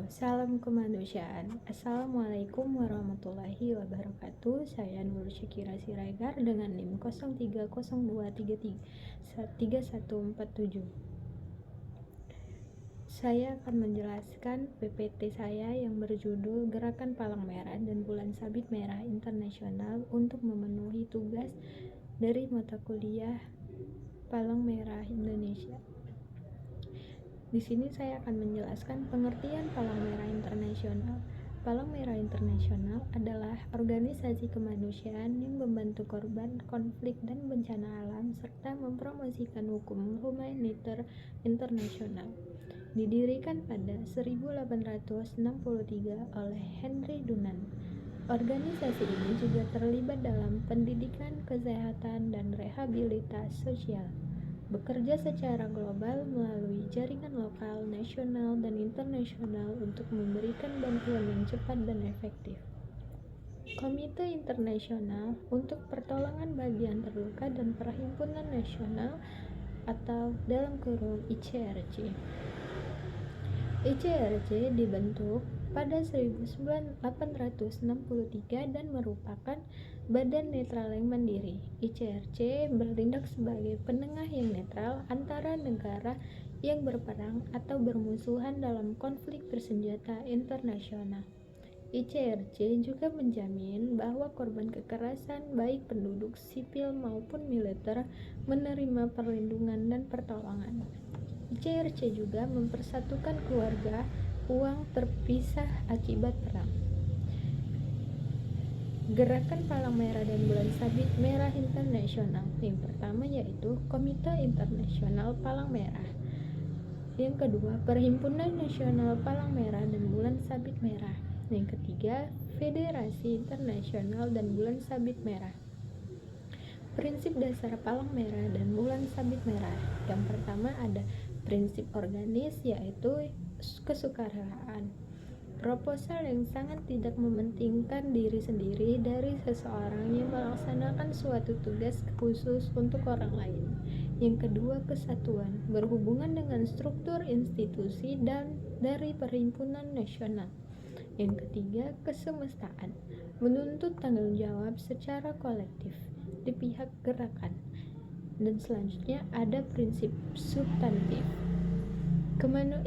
Salam kemanusiaan. Assalamualaikum warahmatullahi wabarakatuh. Saya Nur Syakira Siregar dengan NIM 0302333147. Saya akan menjelaskan PPT saya yang berjudul Gerakan Palang Merah dan Bulan Sabit Merah Internasional untuk memenuhi tugas dari mata kuliah Palang Merah Indonesia. Di sini saya akan menjelaskan pengertian Palang Merah Internasional. Palang Merah Internasional adalah organisasi kemanusiaan yang membantu korban konflik dan bencana alam serta mempromosikan hukum humaniter internasional. Didirikan pada 1863 oleh Henry Dunant. Organisasi ini juga terlibat dalam pendidikan, kesehatan, dan rehabilitasi sosial. Bekerja secara global melalui jaringan lokal, nasional, dan internasional untuk memberikan bantuan yang cepat dan efektif. Komite Internasional untuk Pertolongan Bagi yang Terluka dan Perhimpunan Nasional atau dalam kurung ICRC. ICRC dibentuk pada 1863 dan merupakan badan netral yang mandiri. ICRC bertindak sebagai penengah yang netral antara negara yang berperang atau bermusuhan dalam konflik bersenjata internasional. ICRC juga menjamin bahwa korban kekerasan baik penduduk sipil maupun militer menerima perlindungan dan pertolongan. ICRC juga mempersatukan keluarga uang terpisah akibat perang. Gerakan Palang Merah dan Bulan Sabit Merah Internasional. Yang pertama yaitu Komite Internasional Palang Merah. Yang kedua, Perhimpunan Nasional Palang Merah dan Bulan Sabit Merah. Yang ketiga, Federasi Internasional dan Bulan Sabit Merah. Prinsip dasar Palang Merah dan Bulan Sabit Merah. Yang pertama ada prinsip organis yaitu kesukarelaan. Proposal yang sangat tidak mementingkan diri sendiri dari seseorang yang melaksanakan suatu tugas khusus untuk orang lain. Yang kedua, kesatuan berhubungan dengan struktur institusi dan dari perhimpunan nasional. Yang ketiga, kesemestaan menuntut tanggung jawab secara kolektif di pihak gerakan. Dan selanjutnya ada prinsip substantif.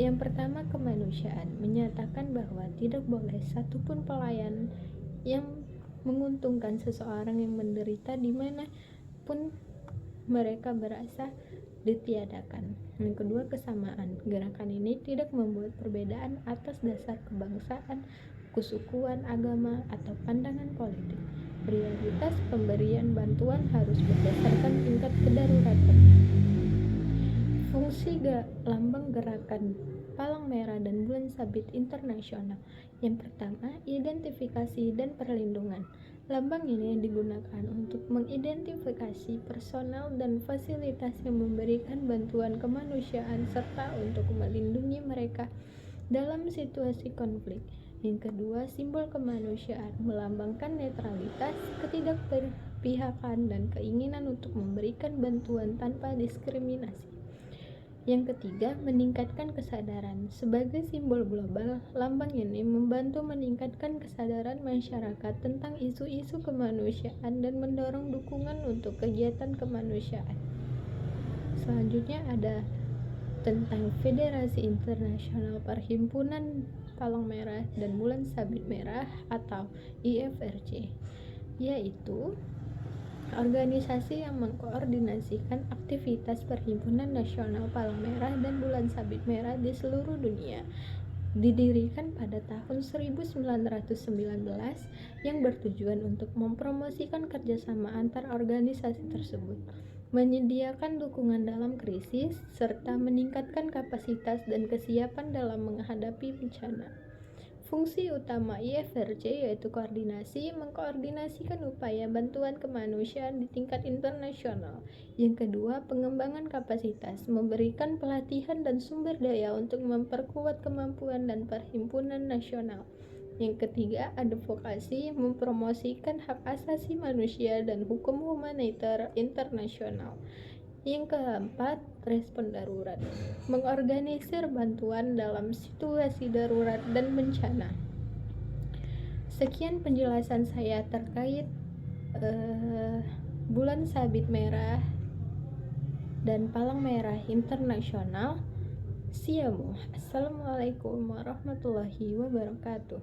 Yang pertama, kemanusiaan menyatakan bahwa tidak boleh satupun pelayan yang menguntungkan seseorang yang menderita dimanapun mereka berasa ditiadakan. Yang kedua, kesamaan. Gerakan ini tidak membuat perbedaan atas dasar kebangsaan, kesukuan, agama, atau pandangan politik. Prioritas pemberian bantuan harus berdasarkan tingkat kedaruratan. Fungsi lambang gerakan Palang Merah dan Bulan Sabit Internasional. Yang pertama, identifikasi dan perlindungan. Lambang ini digunakan untuk mengidentifikasi personel dan fasilitas yang memberikan bantuan kemanusiaan serta untuk melindungi mereka dalam situasi konflik. Yang kedua, simbol kemanusiaan melambangkan netralitas, ketidakberpihakan, dan keinginan untuk memberikan bantuan tanpa diskriminasi. Yang ketiga, meningkatkan kesadaran. Sebagai simbol global, lambang ini membantu meningkatkan kesadaran masyarakat tentang isu-isu kemanusiaan dan mendorong dukungan untuk kegiatan kemanusiaan. Selanjutnya ada tentang Federasi Internasional Perhimpunan Palang Merah dan Bulan Sabit Merah atau IFRC, yaitu organisasi yang mengkoordinasikan aktivitas Perhimpunan Nasional Palang Merah dan Bulan Sabit Merah di seluruh dunia. Didirikan pada tahun 1919 yang bertujuan untuk mempromosikan kerjasama antar organisasi tersebut, menyediakan dukungan dalam krisis, serta meningkatkan kapasitas dan kesiapan dalam menghadapi bencana. Fungsi utama IFRC yaitu koordinasi, mengkoordinasikan upaya bantuan kemanusiaan di tingkat internasional. Yang kedua, pengembangan kapasitas, memberikan pelatihan dan sumber daya untuk memperkuat kemampuan dan perhimpunan nasional. Yang ketiga, advokasi, mempromosikan hak asasi manusia dan hukum humaniter internasional. Yang keempat, respon darurat. Mengorganisir bantuan dalam situasi darurat dan bencana. Sekian penjelasan saya terkait bulan sabit merah dan palang merah internasional. Assalamualaikum warahmatullahi wabarakatuh.